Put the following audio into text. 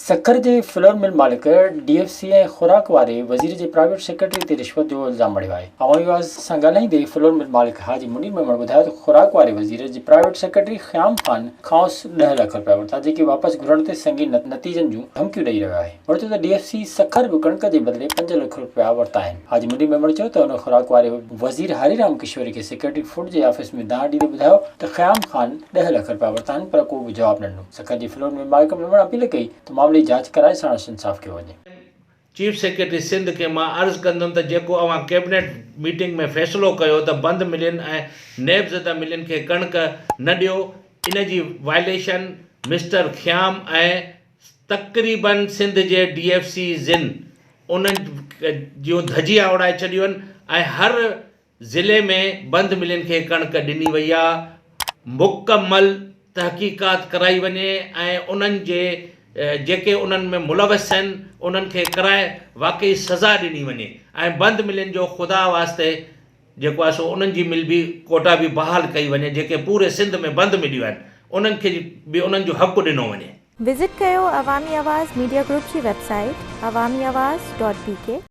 सक्कर जे flour mill मालिक DFC ऐं खुराक वारे वज़ीर जे प्राइवेट सेक्रेटरी ते रिश्वत जो इल्ज़ाम मढ़ियो आहे। अवामी आवाज़ सां ॻाल्हाईंदे फ्लोर मिल मालिक हाजी मुनीर मेमण ॿुधायो त खुराक वारे वज़ीर जे प्राइवेट सेक्रेटरी ख़याम ख़ान खांसि 10 लाख रुपया वरिता, जेके वापसि घुरण ते संगीन नतीजनि जूं धमकियूं ॾेई रहियो आहे। वरितो त DFC सक्कर बि कणक जे बदिले 5 लाख रुपया वरिता आहिनि। हाजी मुनीर मेमण चयो त हुन खुराक वारे वज़ीर हरिराम किशोरी खे सेक्रेटरी फूड जे ऑफिस में दांह ॾींदे ॿुधायो त ख़याम ख़ान 10 लाख रुपया वरिता आहिनि, पर को बि जवाबु न ॾिनो। सक्कर जे फ्लोर मिल मालिक मेमण अपील कई त मामले जी जांच कराए साणुसि इंसाफ़ कयो वञे। चीफ सेक्रेटरी सिंध के मां अर्ज़ु कंदुमि त जेको अवां कैबिनेट मीटिंग में फ़ैसिलो कयो त बंदि मिलियुनि ऐं नैब ज़दा मिलियुनि खे कणिक न ॾियो, इन जी वायलेशन मिस्टर ख़याम ऐं तक़रीबन सिंध जे DFC ज़िन उन्हनि जूं धजिया उड़ाए छॾियूं आहिनि ऐं हर ज़िले में बंदि मिलियुनि खे कणिक ॾिनी वई आहे। मुकमल तहक़ीक़ात कराई वञे ऐं उन्हनि जे जेके उन्हनि में मुलवस आहिनि उन्हनि खे कराए वाक़ई सज़ा ॾिनी वञे ऐं बंदि मिलियुनि जो ख़ुदा वास्ते जेको आहे सो उन्हनि जी मिल बि कोटा बि बहाल कई वञे, जेके पूरे सिंध में बंदि मिलियूं आहिनि उन्हनि खे बि उन्हनि जो हक़ु ॾिनो वञे। विज़िट कयो अवामी आवाज़ मीडिया ग्रुप जी वेबसाइट awamiawaz.pk